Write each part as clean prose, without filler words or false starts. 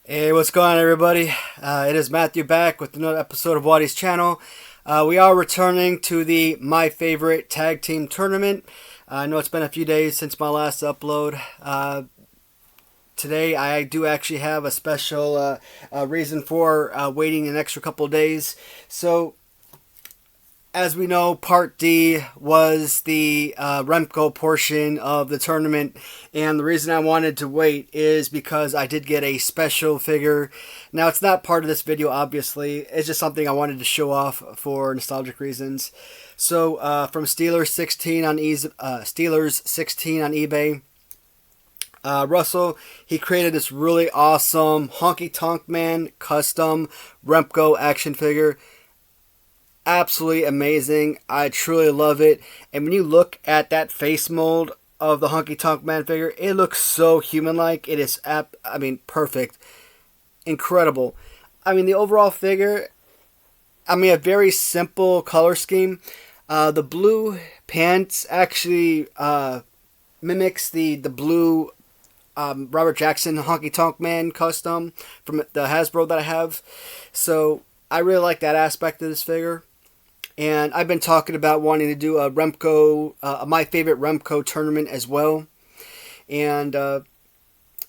Hey, what's going on, everybody? It is Matthew back with another episode of Watty's channel. We are returning to the My Favorite Tag Team Tournament. I know it's been a few days since my last upload. Today, I do actually have a special reason for waiting an extra couple of days. So, as we know, Part D was the Remco portion of the tournament, and the reason I wanted to wait is because I did get a special figure. Now, it's not part of this video, obviously. It's just something I wanted to show off for nostalgic reasons. So, from Steelers 16 on eBay, Russell, he created this really awesome Honky Tonk Man custom Remco action figure. Absolutely amazing. I truly love it. And when you look at that face mold of the Honky Tonk Man figure, it looks so human-like. It is, perfect. Incredible. The overall figure, a very simple color scheme. The blue pants actually mimics the blue Robert Jackson Honky Tonk Man custom from the Hasbro that I have. So I really like that aspect of this figure. And I've been talking about wanting to do a Remco, my favorite Remco tournament as well. And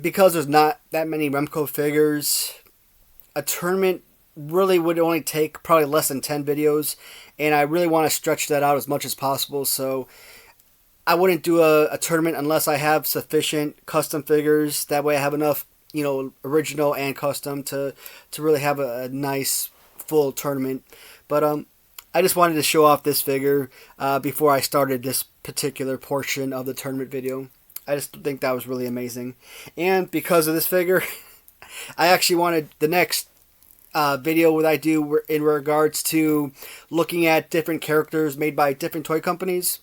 because there's not that many Remco figures, a tournament really would only take probably less than 10 videos. And I really want to stretch that out as much as possible. So I wouldn't do a tournament unless I have sufficient custom figures. That way I have enough, original and custom to really have a nice full tournament. But I just wanted to show off this figure before I started this particular portion of the tournament video. I just think that was really amazing. And because of this figure, I actually wanted the next video that I do in regards to looking at different characters made by different toy companies.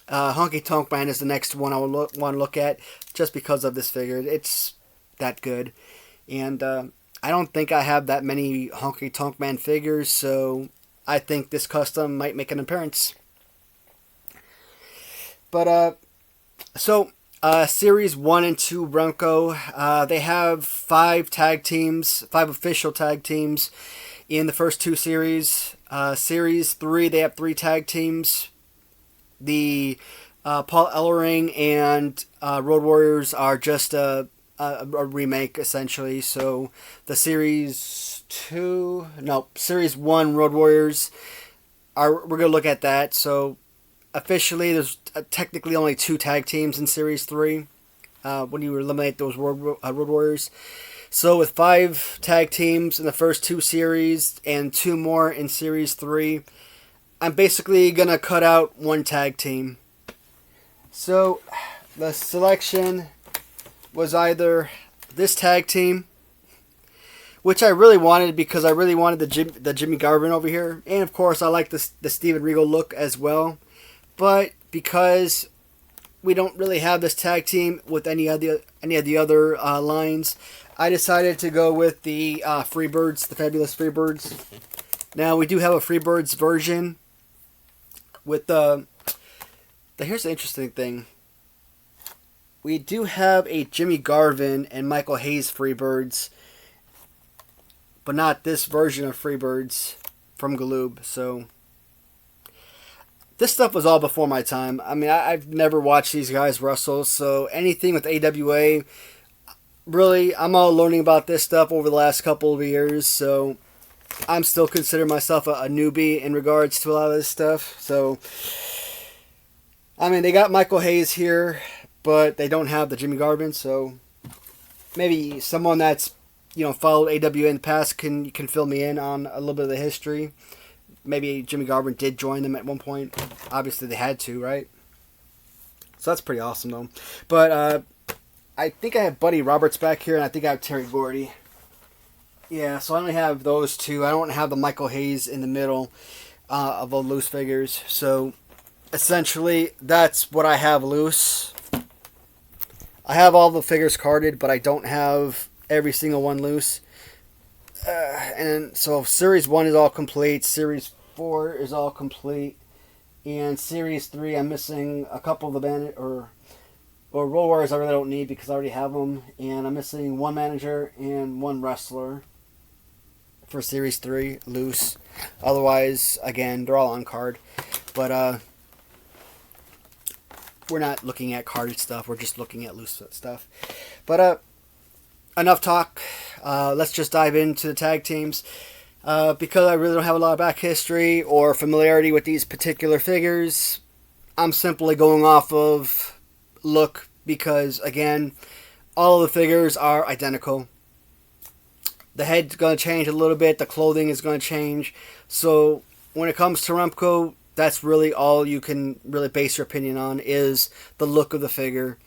Honky Tonk Man is the next one I would want to look at just because of this figure. It's that good. And I don't think I have that many Honky Tonk Man figures, so I think this custom might make an appearance. But, Series 1 and 2 Remco, they have 5 official tag teams in the first 2 series. Series 3, they have 3 tag teams. The Paul Ellering and Road Warriors are just a remake, essentially. So the Series 1 Road Warriors we're going to look at that. So officially there's technically only 2 tag teams in Series 3 when you eliminate those Road Warriors. So with 5 tag teams in the first 2 series and 2 more in Series 3, I'm basically going to cut out 1 tag team. So the selection was either this tag team, which I really wanted because I really wanted the Jimmy Garvin over here. And of course I like the Steven Regal look as well. But because we don't really have this tag team with any of the other lines, I decided to go with the Freebirds, the Fabulous Freebirds. Now we do have a Freebirds version with here's the interesting thing. We do have a Jimmy Garvin and Michael Hayes Freebirds, but not this version of Freebirds from Galoob. So this stuff was all before my time. I've never watched these guys wrestle, so anything with AWA, really, I'm all learning about this stuff over the last couple of years, so I'm still considering myself a newbie in regards to a lot of this stuff. So they got Michael Hayes here, but they don't have the Jimmy Garvin, so maybe someone that's followed AWA in the past can fill me in on a little bit of the history. Maybe Jimmy Garvin did join them at one point. Obviously they had to, right? So that's pretty awesome though. But I think I have Buddy Roberts back here, and I think I have Terry Gordy. Yeah, so I only have those 2. I don't have the Michael Hayes in the middle of the loose figures. So essentially that's what I have loose. I have all the figures carded, but I don't have every single one loose. And so Series 1 is all complete. Series 4 is all complete. And Series 3, I'm missing a couple of the or Road Warriors I really don't need because I already have them, and I'm missing one manager and one wrestler for Series 3 loose. Otherwise, again, they're all on card. But we're not looking at carded stuff. We're just looking at loose stuff. But enough talk. Let's just dive into the tag teams. Because I really don't have a lot of back history or familiarity with these particular figures, I'm simply going off of look because, again, all of the figures are identical. The head's going to change a little bit. The clothing is going to change. So when it comes to Remco, that's really all you can really base your opinion on is the look of the figure.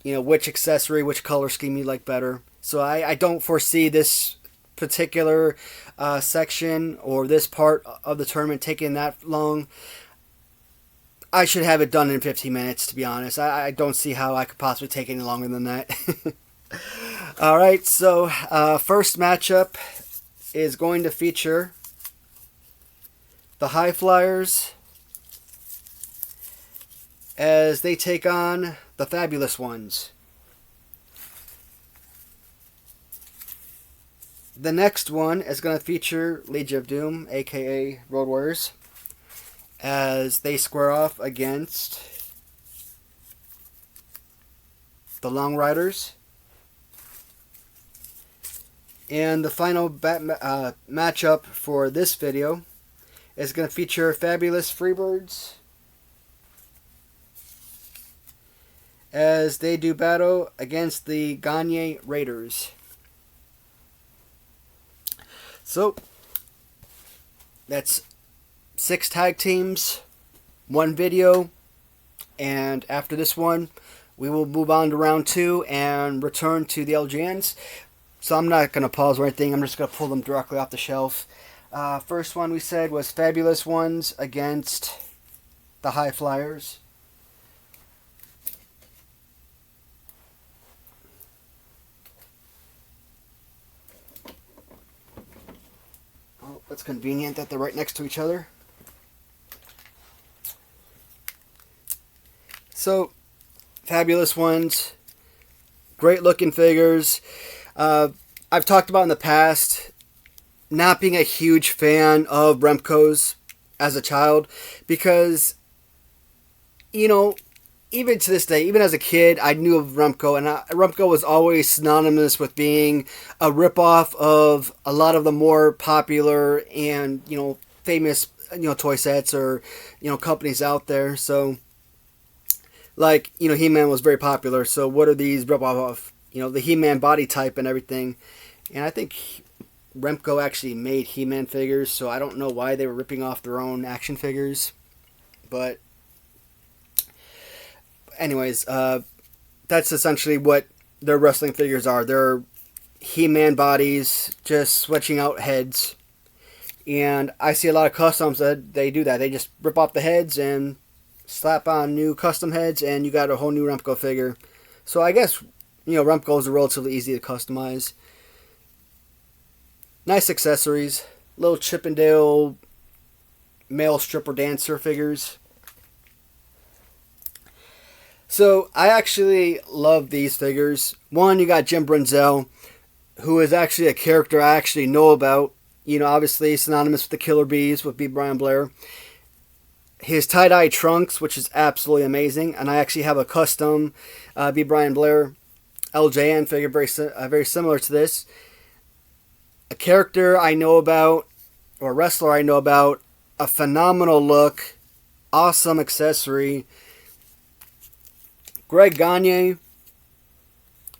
You know, which accessory, which color scheme you like better. So I don't foresee this particular section or this part of the tournament taking that long. I should have it done in 15 minutes, to be honest. I don't see how I could possibly take any longer than that. Alright, so first matchup is going to feature the High Flyers as they take on the Fabulous Ones. The next one is going to feature Legion of Doom, aka Road Warriors, as they square off against the Long Riders. And the final matchup for this video is going to feature Fabulous Freebirds as they do battle against the Gagne Raiders. So, that's 6 tag teams, 1 video, and after this one, we will move on to round 2 and return to the LGNs. So I'm not going to pause or anything, I'm just going to pull them directly off the shelf. First one we said was Fabulous Ones against the High Flyers. Oh, that's convenient that they're right next to each other. So, Fabulous Ones, great looking figures. I've talked about in the past not being a huge fan of Remcos as a child because, you know, even to this day, even as a kid, I knew of Remco, and Remco was always synonymous with being a ripoff of a lot of the more popular and, you know, famous, you know, toy sets or, you know, companies out there. So, like, you know, He-Man was very popular. So what are these ripoff of? You know, the He-Man body type and everything. And I think Remco actually made He-Man figures, so I don't know why they were ripping off their own action figures. But anyways, that's essentially what their wrestling figures are. They're He-Man bodies, just switching out heads. And I see a lot of customs that they do that. They just rip off the heads and slap on new custom heads, and you got a whole new Remco figure. So I guess, you know, Remcos are relatively easy to customize. Nice accessories. Little Chippendale male stripper dancer figures. So I actually love these figures. One, you got Jim Brunzell, who is actually a character I actually know about. You know, obviously synonymous with the Killer Bees with B. Brian Blair. His tie-dye trunks, which is absolutely amazing. And I actually have a custom B. Brian Blair LJN figure very similar to this. A character I know about, or a wrestler I know about, a phenomenal look, awesome accessory. Greg Gagne,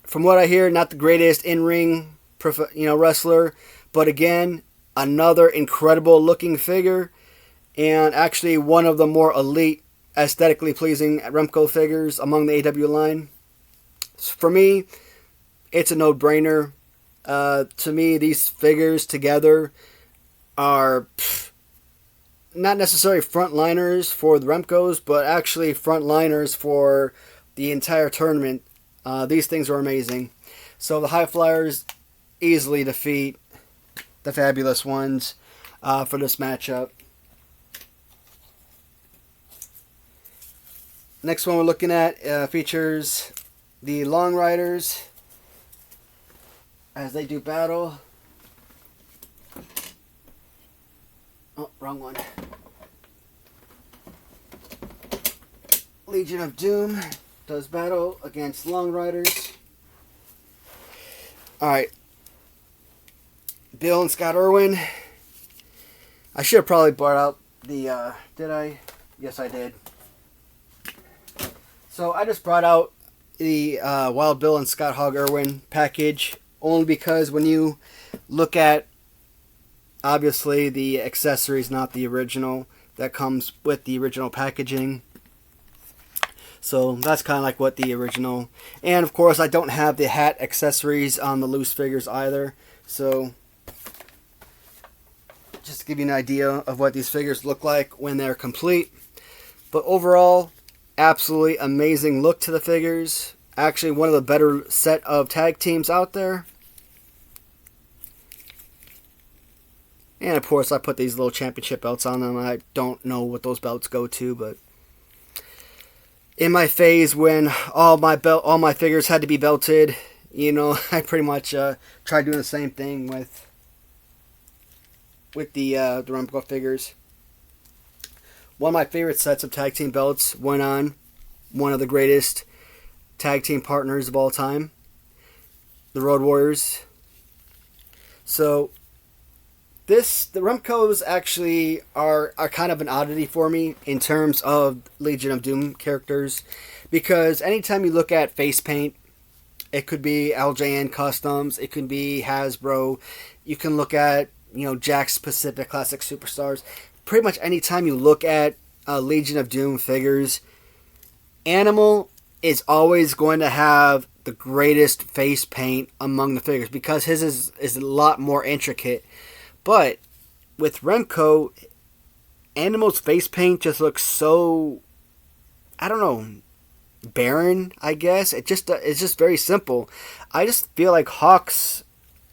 from what I hear, not the greatest in-ring wrestler, but again, another incredible looking figure, and actually one of the more elite, aesthetically pleasing Remco figures among the AW line. For me, it's a no-brainer. To me, these figures together are not necessarily frontliners for the Remcos, but actually frontliners for the entire tournament. These things are amazing. So the High Flyers easily defeat the Fabulous Ones for this matchup. Next one we're looking at features the Long Riders as they do battle. Oh, wrong one. Legion of Doom does battle against Long Riders. Alright. Bill and Scott Irwin. I should have probably brought out the, did I? Yes, I did. So I just brought out the Wild Bill and Scott Hog Irwin package only because when you look at, obviously, the accessories, not the original, that comes with the original packaging. So that's kind of like what the original. And of course, I don't have the hat accessories on the loose figures either. So just to give you an idea of what these figures look like when they're complete. But overall, absolutely amazing look to the figures. Actually, one of the better set of tag teams out there. And of course, I put these little championship belts on them. I don't know what those belts go to, but in my phase when all my figures had to be belted, you know, I pretty much tried doing the same thing with the Remco figures. One of my favorite sets of tag team belts went on one of the greatest tag team partners of all time, the Road Warriors. So the Remcos actually are kind of an oddity for me in terms of Legion of Doom characters, because anytime you look at face paint, it could be LJN Customs, it could be Hasbro, you can look at, you know, Jakks Pacific Classic Superstars. Pretty much anytime you look at Legion of Doom figures, Animal is always going to have the greatest face paint among the figures because his is a lot more intricate. But with Remco, Animal's face paint just looks so, I don't know, barren, I guess. It's just very simple. I just feel like Hawk's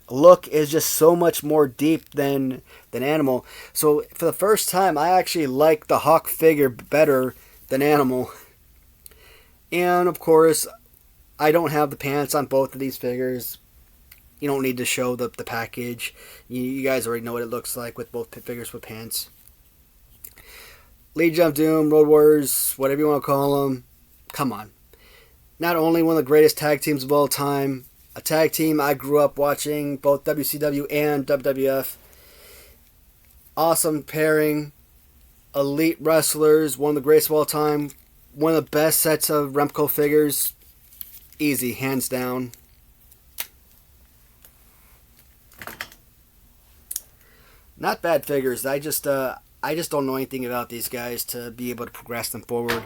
look is just so much more deep than Animal. So for the first time, I actually like the Hawk figure better than Animal. And of course, I don't have the pants on both of these figures. You don't need to show the package. You guys already know what it looks like with both figures with pants. Legion of Doom, Road Warriors, whatever you want to call them. Come on. Not only one of the greatest tag teams of all time, a tag team I grew up watching, both WCW and WWF. Awesome pairing. Elite wrestlers, one of the greatest of all time. One of the best sets of Remco figures. Easy, hands down. Not bad figures. I just don't know anything about these guys to be able to progress them forward.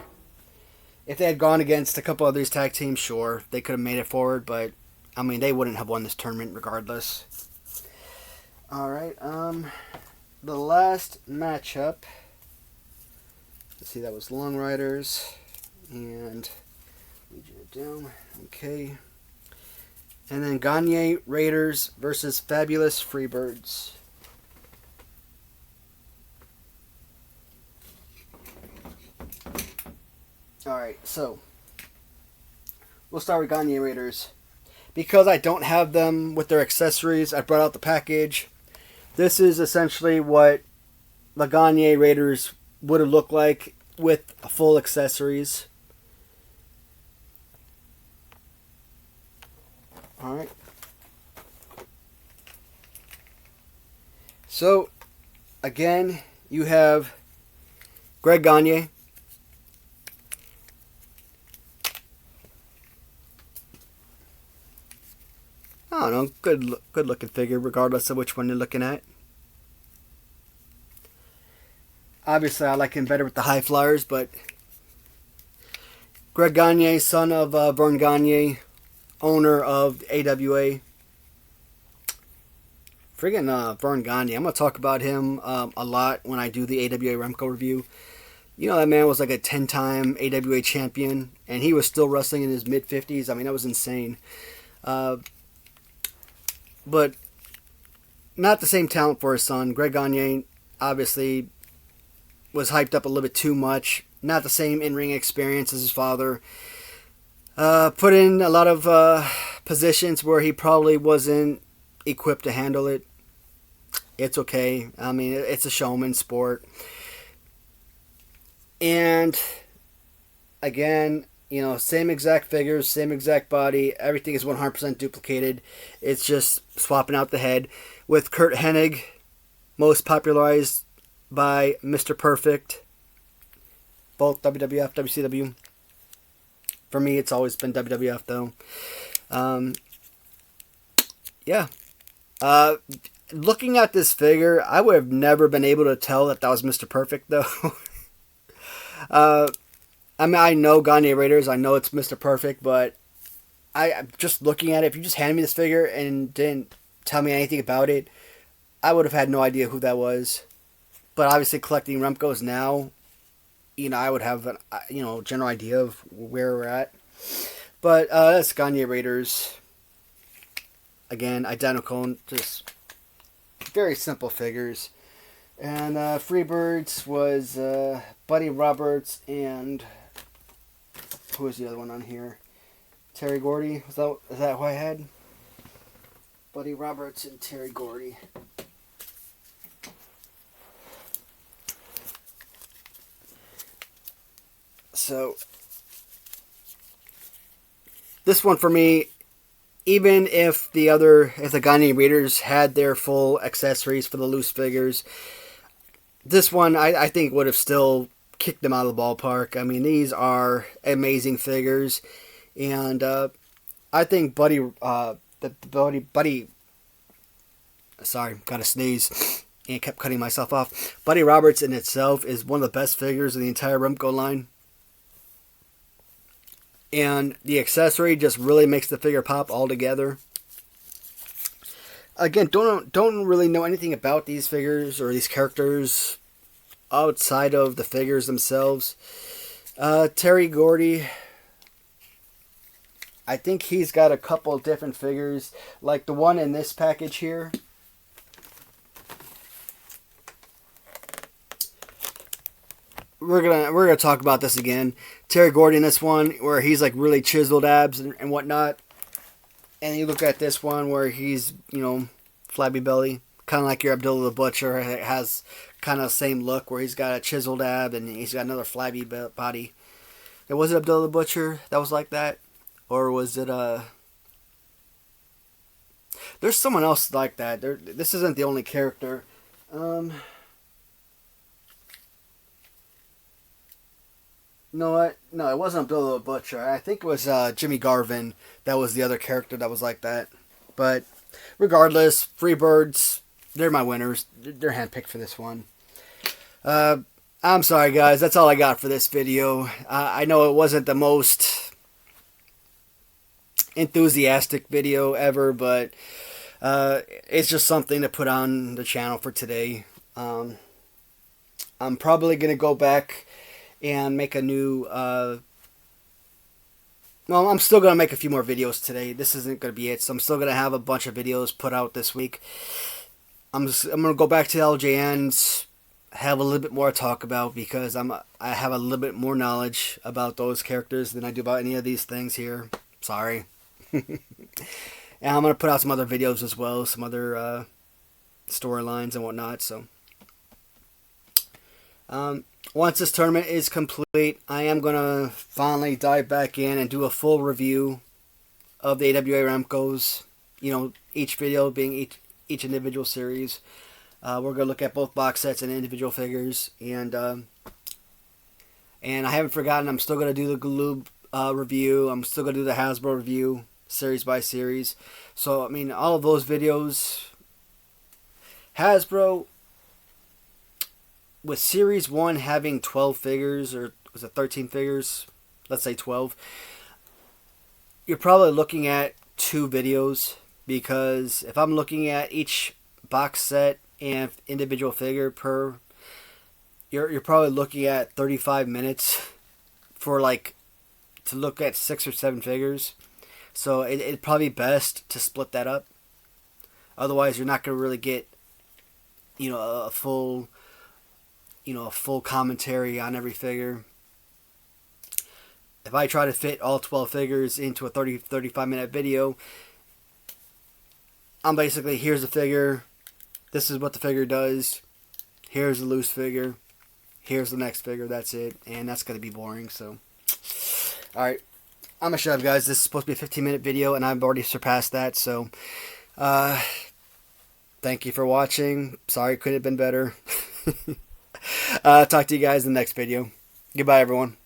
If they had gone against a couple of these tag teams, sure, they could have made it forward, but I mean, they wouldn't have won this tournament regardless. Alright, the last matchup, let's see, that was Long Riders and Legion of Doom, okay. And then Gagne Raiders versus Fabulous Freebirds. Alright, so we'll start with Gagne Raiders. Because I don't have them with their accessories, I brought out the package. This is essentially what the Gagne Raiders would have looked like with full accessories. Alright. So, again, you have Greg Gagne. I don't know, good looking figure regardless of which one you're looking at. Obviously, I like him better with the high flyers, but Greg Gagne, son of Vern Gagne, owner of AWA. Friggin' Vern Gagne. I'm going to talk about him a lot when I do the AWA Remco review. You know, that man was like a 10-time AWA champion, and he was still wrestling in his mid-50s. I mean, that was insane. But not the same talent for his son. Greg Gagne obviously was hyped up a little bit too much. Not the same in-ring experience as his father. Put in a lot of positions where he probably wasn't equipped to handle it. It's okay. I mean, it's a showman sport. And again, you know, same exact figures, same exact body. Everything is 100% duplicated. It's just swapping out the head. With Kurt Hennig, most popularized by Mr. Perfect. Both WWF, WCW. For me, it's always been WWF, though. Yeah. Looking at this figure, I would have never been able to tell that was Mr. Perfect, though. I mean, I know Gagne Raiders, I know it's Mr. Perfect, but just looking at it, if you just handed me this figure and didn't tell me anything about it, I would have had no idea who that was. But obviously, collecting Remcos now, you know, I would have a general idea of where we're at. But that's Gagne Raiders. Again, identical, just very simple figures. And Freebirds was Buddy Roberts and who was the other one on here? Terry Gordy. Is that who I had? Buddy Roberts and Terry Gordy. So this one for me, even if the Gagne Raiders had their full accessories for the loose figures, this one I think would have still kicked them out of the ballpark. I mean, these are amazing figures, and I think Buddy, sorry, got to sneeze and kept cutting myself off. Buddy Roberts in itself is one of the best figures in the entire Remco line. And the accessory just really makes the figure pop altogether. Again, don't really know anything about these figures or these characters outside of the figures themselves. Terry Gordy, I think he's got a couple different figures, like the one in this package here. We're gonna talk about this again. Terry Gordy in this one, where he's like really chiseled abs and whatnot, and you look at this one where he's, you know, flabby belly, kind of like your Abdullah the Butcher. It has kind of the same look where he's got a chiseled ab and he's got another flabby body. And was it Abdullah the Butcher that was like that, or was it There's someone else like that. This isn't the only character. No, what? No, it wasn't Abdullah the Butcher. I think it was Jimmy Garvin. That was the other character that was like that. But regardless, Freebirds, they're my winners. They're handpicked for this one. I'm sorry, guys. That's all I got for this video. I know it wasn't the most enthusiastic video ever, but it's just something to put on the channel for today. I'm probably going to go back and make a new, well, I'm still going to make a few more videos today. This isn't going to be it, so I'm still going to have a bunch of videos put out this week. I'm going to go back to LJNs, have a little bit more to talk about, because I have a little bit more knowledge about those characters than I do about any of these things here. Sorry. And I'm going to put out some other videos as well, some other storylines and whatnot, so. Once this tournament is complete, I am going to finally dive back in and do a full review of the AWA Remcos. You know, each video being each individual series. We're going to look at both box sets and individual figures. And I haven't forgotten, I'm still going to do the Galoob review. I'm still going to do the Hasbro review, series by series. So, I mean, all of those videos. Hasbro, with Series 1 having 12 figures, or was it 13 figures? Let's say 12. You're probably looking at 2 videos, because if I'm looking at each box set and individual figure per, you're probably looking at 35 minutes for to look at 6 or 7 figures. So it'd probably be best to split that up. Otherwise, you're not going to really get, a full, a full commentary on every figure. If I try to fit all 12 figures into a 35 minute video, I'm basically, here's the figure, this is what the figure does, here's the loose figure, here's the next figure, that's it, and that's going to be boring. So, alright, I'm going to shut up, guys. This is supposed to be a 15-minute video, and I've already surpassed that, so, thank you for watching. Sorry it couldn't have been better. Talk to you guys in the next video. Goodbye, everyone.